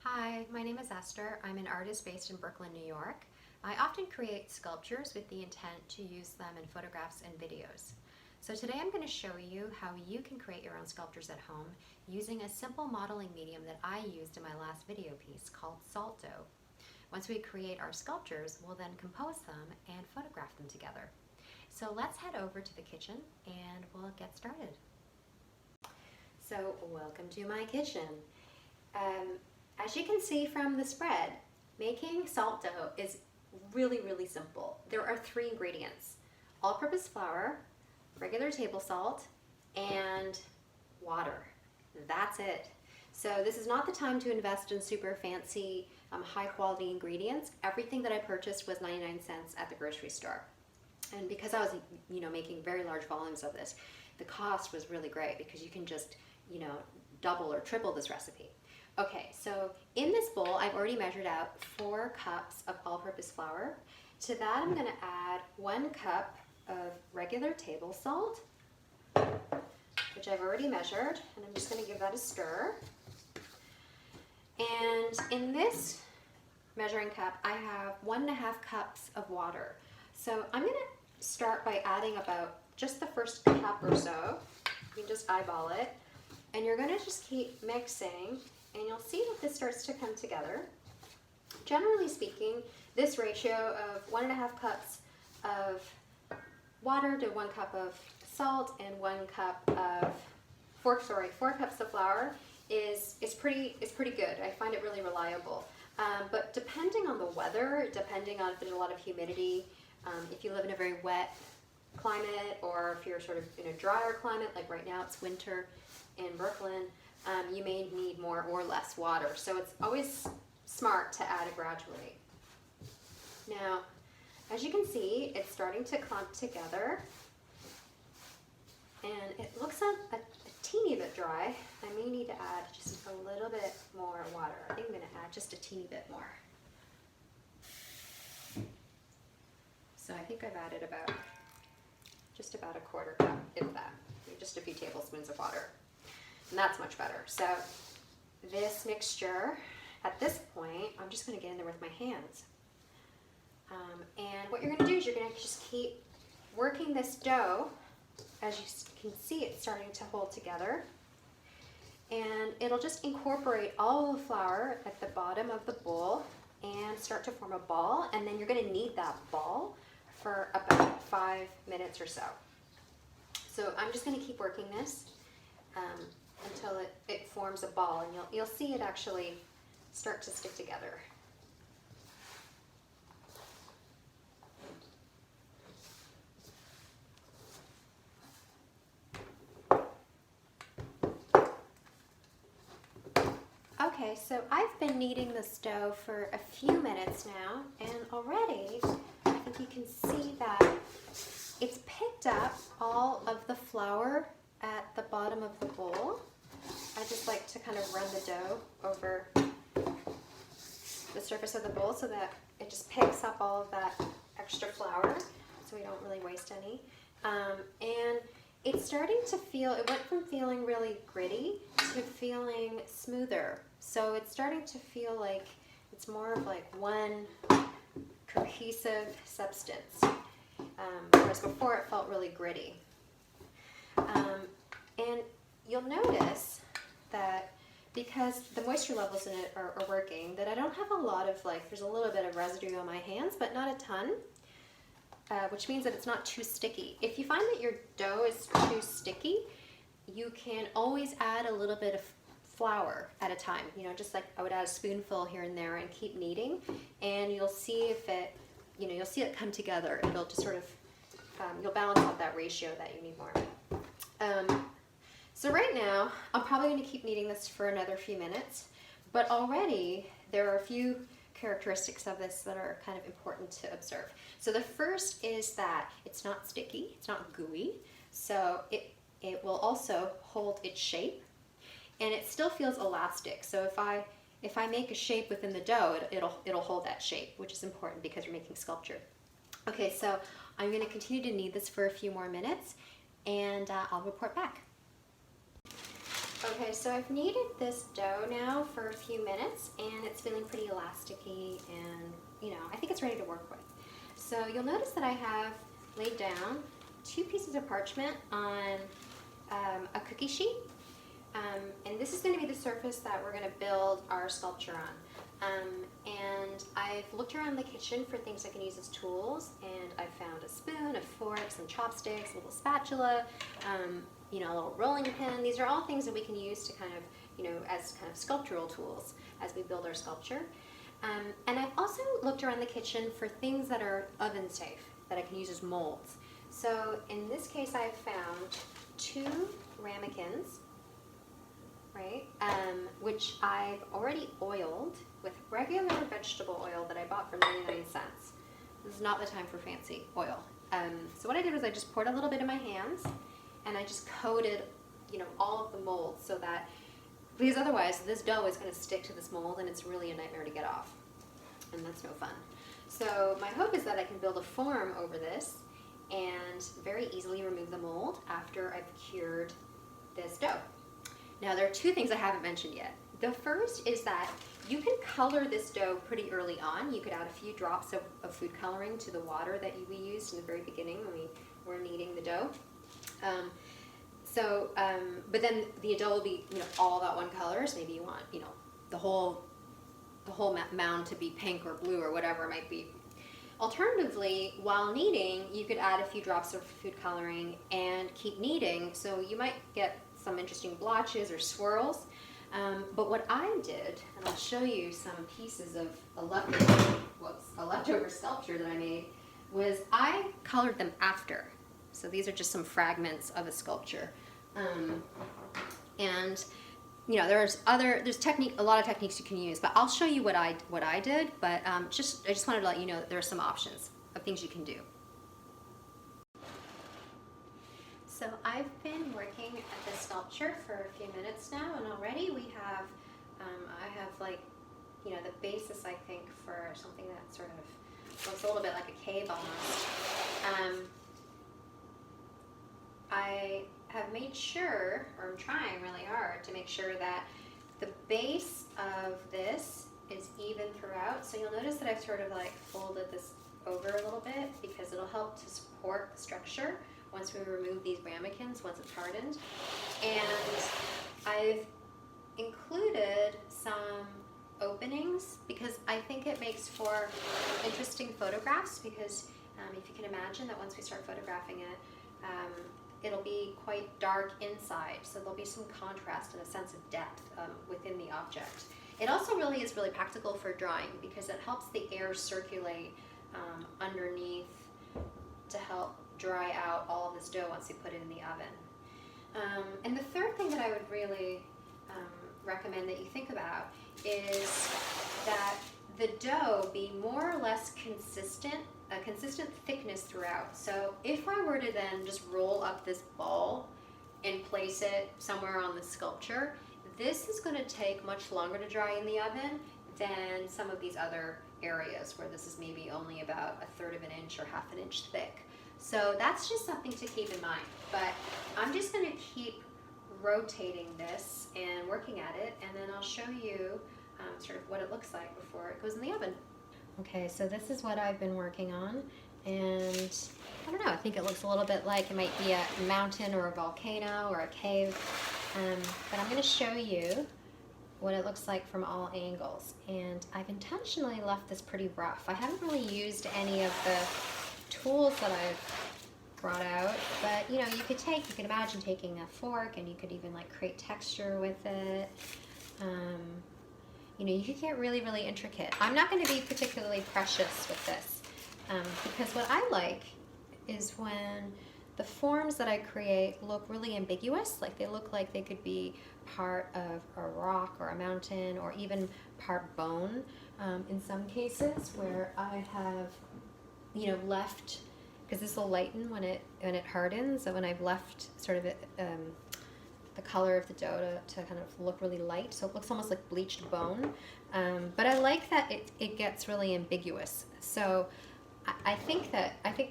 Hi, my name is Esther. I'm an artist based in Brooklyn, New York. I often create sculptures with the intent to use them in photographs and videos. So today I'm going to show you how you can create your own sculptures at home using a simple modeling medium that I used in my last video piece called salt dough. Once we create our sculptures, we'll then compose them and photograph them together. So let's head over to the kitchen and we'll get started. So welcome to my kitchen. As you can see from the spread, making salt dough is really simple. There are 3 ingredients: all-purpose flour, regular table salt, and water. That's it. So this is not the time to invest in super fancy, high-quality ingredients. Everything that I purchased was 99 cents at the grocery store. And because I was, making very large volumes of this, the cost was really great because you can just, double or triple this recipe. Okay, so in this bowl, I've already measured out 4 cups of all-purpose flour. To that, I'm going to add 1 cup of regular table salt, which I've already measured, and I'm just going to give that a stir. And in this measuring cup, I have 1.5 cups of water. So I'm going to start by adding about just the first cup or so. You can just eyeball it, and you're going to just keep mixing. And you'll see that this starts to come together. Generally speaking, this ratio of 1.5 cups of water to 1 cup of salt and 4 cups of flour is pretty good. I find it really reliable. But depending on the weather, depending on if there's a lot of humidity, if you live in a very wet climate, or if you're sort of in a drier climate, like right now it's winter in Brooklyn, you may need more or less water. So it's always smart to add it gradually. Now, as you can see, it's starting to clump together, and it looks a teeny bit dry. I may need to add just a little bit more water. I think I'm going to add just a teeny bit more. So I think I've added just about a 1/4 cup, if that, just a few tablespoons of water. And that's much better. So this mixture, at this point, I'm just going to get in there with my hands. And what you're going to do is you're going to just keep working this dough. As you can see, it's starting to hold together. And it'll just incorporate all the flour at the bottom of the bowl and start to form a ball. And then you're going to knead that ball for about 5 minutes or so. So I'm just going to keep working this until it forms a ball, and you'll see it actually start to stick together. Okay, so I've been kneading this dough for a few minutes now, and already I think you can see that it's picked up all of the flour at the bottom of the bowl. I just like to kind of run the dough over the surface of the bowl so that it just picks up all of that extra flour, so we don't really waste any. And it's starting to feel, it went from feeling really gritty to feeling smoother. So it's starting to feel like it's more of like one cohesive substance, whereas before it felt really gritty. And you'll notice that because the moisture levels in it are working, that I don't have a lot of, there's a little bit of residue on my hands, but not a ton, which means that it's not too sticky. If you find that your dough is too sticky, you can always add a little bit of flour at a time. Just like I would add a spoonful here and there and keep kneading, and you'll see if it, you'll see it come together. It'll just sort of, you'll balance out that ratio that you need more. So right now, I'm probably going to keep kneading this for another few minutes, but already there are a few characteristics of this that are kind of important to observe. So the first is that it's not sticky, it's not gooey, so it will also hold its shape, and it still feels elastic. So if I make a shape within the dough, it'll hold that shape, which is important because you're making sculpture. Okay, so I'm going to continue to knead this for a few more minutes, and I'll report back. Okay, so I've kneaded this dough now for a few minutes and it's feeling pretty elasticy and, I think it's ready to work with. So you'll notice that I have laid down 2 pieces of parchment on a cookie sheet. And this is going to be the surface that we're going to build our sculpture on. And I've looked around the kitchen for things I can use as tools, and I found a spoon, a fork, some chopsticks, a little spatula, a little rolling pin. These are all things that we can use to kind of, as kind of sculptural tools as we build our sculpture. And I've also looked around the kitchen for things that are oven safe, that I can use as molds. So in this case, I've found 2 ramekins, right, which I've already oiled with regular vegetable oil that I bought for 99 cents. This is not the time for fancy oil. So what I did was I just poured a little bit in my hands and I just coated, all of the molds so that, because otherwise this dough is going to stick to this mold and it's really a nightmare to get off. And that's no fun. So my hope is that I can build a form over this and very easily remove the mold after I've cured this dough. Now there are 2 things I haven't mentioned yet. The first is that you can color this dough pretty early on. You could add a few drops of food coloring to the water that we used in the very beginning when we were kneading the dough. But then the dough will be, all that one color. So maybe you want, the whole mound to be pink or blue or whatever it might be. Alternatively, while kneading, you could add a few drops of food coloring and keep kneading, so you might get some interesting blotches or swirls. But what I did, and I'll show you some pieces of a leftover sculpture that I made, was I colored them after. So these are just some fragments of a sculpture. There's a lot of techniques you can use, but I'll show you what I did. But I just wanted to let you know that there are some options of things you can do. So I've been working at this sculpture for a few minutes now, and already we have, the basis, I think, for something that sort of looks a little bit like a cave almost. I have made sure, or I'm trying really hard to make sure that the base of this is even throughout. So you'll notice that I've sort of folded this over a little bit because it'll help to support the structure once we remove these ramekins, once it's hardened. And I've included some openings because I think it makes for interesting photographs, because if you can imagine that once we start photographing it, it'll be quite dark inside, so there'll be some contrast and a sense of depth within the object. It also really is really practical for drying because it helps the air circulate underneath to help dry out all of this dough once you put it in the oven. And the third thing that I would really recommend that you think about is that the dough be more or less consistent, a consistent thickness throughout. So if I were to then just roll up this ball and place it somewhere on the sculpture, this is going to take much longer to dry in the oven than some of these other areas where this is maybe only about 1/3 of an inch or 1/2 an inch thick. So that's just something to keep in mind. But I'm just going to keep rotating this and working at it, and then I'll show you sort of what it looks like before it goes in the oven. Okay, so this is what I've been working on, and I don't know, I think it looks a little bit like it might be a mountain or a volcano or a cave, but I'm going to show you what it looks like from all angles. And I've intentionally left this pretty rough. I haven't really used any of the tools that I've brought out, but you could imagine taking a fork and you could even create texture with it. You could get really, really intricate. I'm not going to be particularly precious with this because what I like is when the forms that I create look really ambiguous, like they look like they could be part of a rock or a mountain or even part bone in some cases, where I have left, because this will lighten when it hardens, so when I've left sort of the color of the dough to kind of look really light, so it looks almost like bleached bone. But I like that it gets really ambiguous. So I think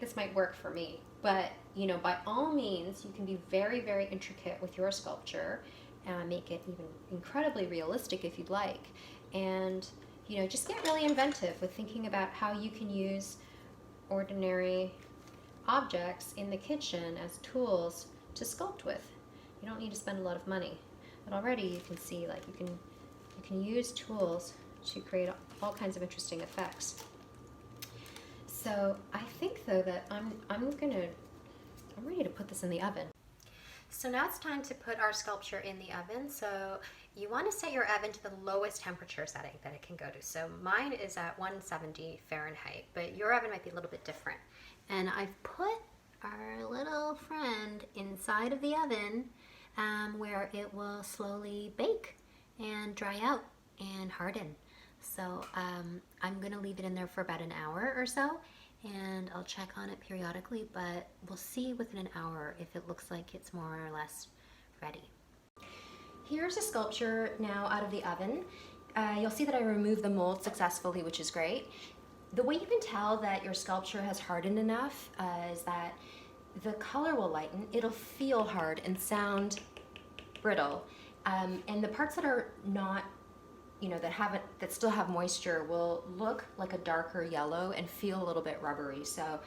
this might work for me. But by all means, you can be very, very intricate with your sculpture, make it even incredibly realistic if you'd like. And, you know, just get really inventive with thinking about how you can use ordinary objects in the kitchen as tools to sculpt with. You don't need to spend a lot of money, but already you can see, like, you can use tools to create all kinds of interesting effects. So I think though that I'm ready to put this in the oven. So now it's time to put our sculpture in the oven. So you want to set your oven to the lowest temperature setting that it can go to. So mine is at 170 Fahrenheit, but your oven might be a little bit different. And I've put our little friend inside of the oven where it will slowly bake and dry out and harden. So I'm gonna leave it in there for about an hour or so, and I'll check on it periodically, but we'll see within an hour if it looks like it's more or less ready. Here's a sculpture now out of the oven. You'll see that I removed the mold successfully, which is great. The way you can tell that your sculpture has hardened enough is that the color will lighten, it'll feel hard and sound brittle, and the parts that are not, you know, that still have moisture will look like a darker yellow and feel a little bit rubbery. So,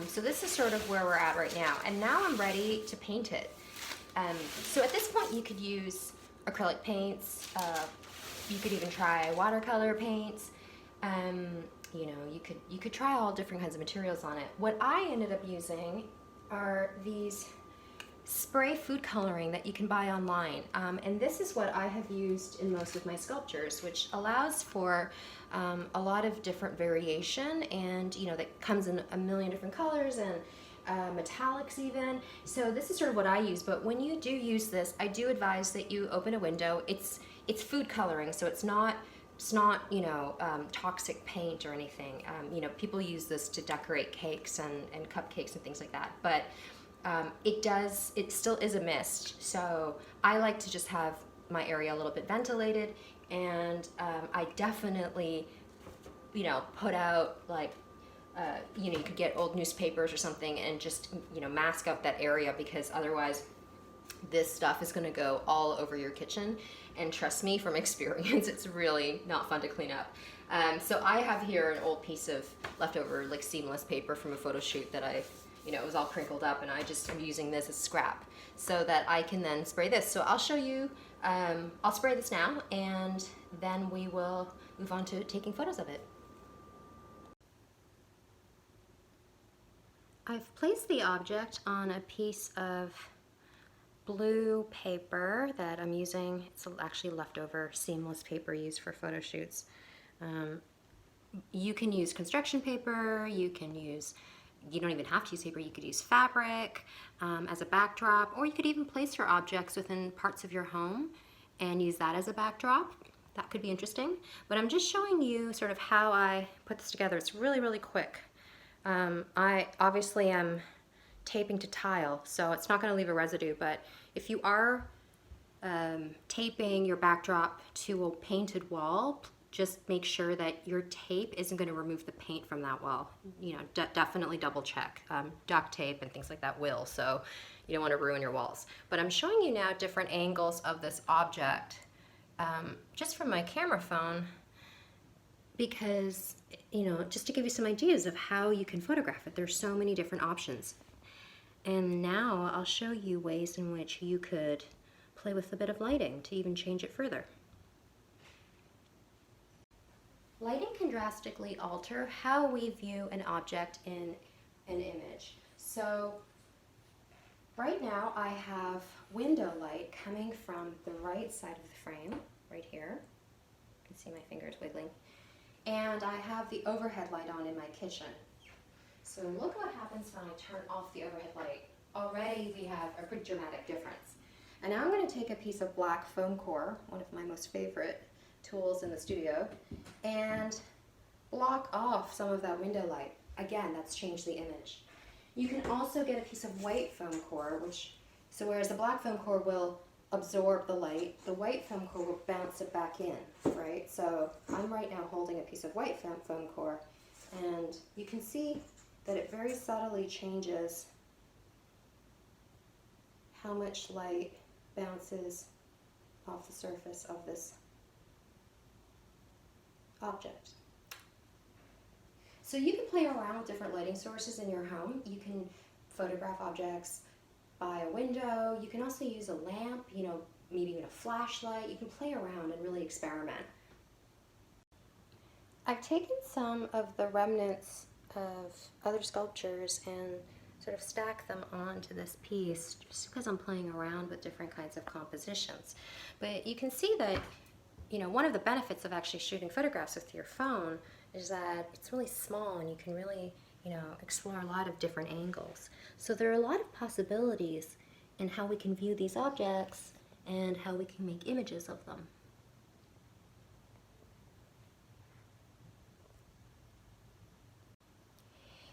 so this is sort of where we're at right now. And now I'm ready to paint it. So at this point you could use acrylic paints, you could even try watercolor paints, you know, you could try all different kinds of materials on it. What I ended up using are these spray food coloring that you can buy online, and this is what I have used in most of my sculptures, which allows for a lot of different variation, and you know, that comes in a million different colors and metallics even. So this is sort of what I use, but when you do use this, I do advise that you open a window. It's food coloring, so it's not you know, toxic paint or anything. You know, people use this to decorate cakes and cupcakes and things like that, but it still is a mist. So I like to just have my area a little bit ventilated, and I definitely, you know, put out like, you know, you could get old newspapers or something and just, you know, mask out that area, because otherwise this stuff is going to go all over your kitchen. And trust me from experience, it's really not fun to clean up. So I have here an old piece of leftover like seamless paper from a photo shoot that you know, it was all crinkled up, and I just am using this as scrap so that I can then spray this. So I'll show you, I'll spray this now, and then we will move on to taking photos of it. I've placed the object on a piece of blue paper that I'm using. It's actually leftover seamless paper used for photo shoots. You can use construction paper, you don't even have to use paper, you could use fabric as a backdrop, or you could even place your objects within parts of your home and use that as a backdrop. That could be interesting. But I'm just showing you sort of how I put this together. It's really, really quick. I obviously am taping to tile, so it's not going to leave a residue, but if you are taping your backdrop to a painted wall, just make sure that your tape isn't going to remove the paint from that wall. You know, definitely double check. Duct tape and things like that will, so you don't want to ruin your walls. But I'm showing you now different angles of this object just from my camera phone, because, you know, just to give you some ideas of how you can photograph it. There's so many different options. And now I'll show you ways in which you could play with a bit of lighting to even change it further. Lighting can drastically alter how we view an object in an image. So right now I have window light coming from the right side of the frame, right here. You can see my fingers wiggling. And I have the overhead light on in my kitchen. So look what happens when I turn off the overhead light. Already we have a pretty dramatic difference. And now I'm going to take a piece of black foam core, one of my most favorite tools in the studio, and block off some of that window light. Again, that's changed the image. You can also get a piece of white foam core, so whereas the black foam core will absorb the light, the white foam core will bounce it back in, right? So I'm right now holding a piece of white foam core, and you can see that it very subtly changes how much light bounces off the surface of this object. So you can play around with different lighting sources in your home. You can photograph objects by a window. You can also use a lamp, maybe even a flashlight. You can play around and really experiment. I've taken some of the remnants of other sculptures and sort of stack them onto this piece just because I'm playing around with different kinds of compositions. But you can see that, one of the benefits of actually shooting photographs with your phone is that it's really small and you can really, explore a lot of different angles. So there are a lot of possibilities in how we can view these objects and how we can make images of them.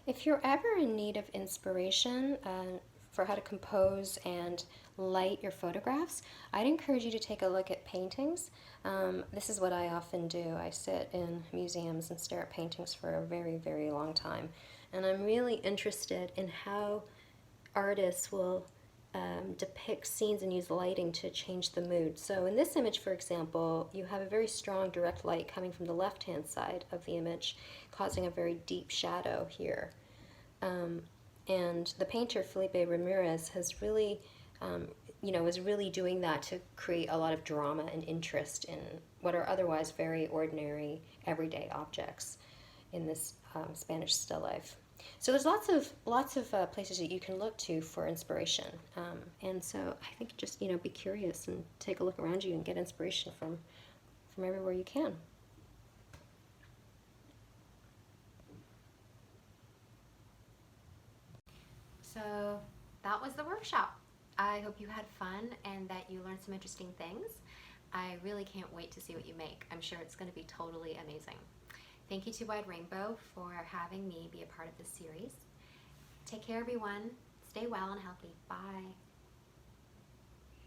If you're ever in need of inspiration for how to compose and light your photographs, I'd encourage you to take a look at paintings. This is what I often do. I sit in museums and stare at paintings for a very, very long time. And I'm really interested in how artists will depict scenes and use lighting to change the mood. So in this image, for example, you have a very strong direct light coming from the left-hand side of the image, causing a very deep shadow here. And the painter Felipe Ramirez has really, is really doing that to create a lot of drama and interest in what are otherwise very ordinary, everyday objects in this Spanish still life. So there's lots of places that you can look to for inspiration, and so I think just be curious and take a look around you and get inspiration from everywhere you can. So that was the workshop. I hope you had fun and that you learned some interesting things. I really can't wait to see what you make. I'm sure it's going to be totally amazing. Thank you to Wide Rainbow for having me be a part of this series. Take care, everyone. Stay well and healthy. Bye.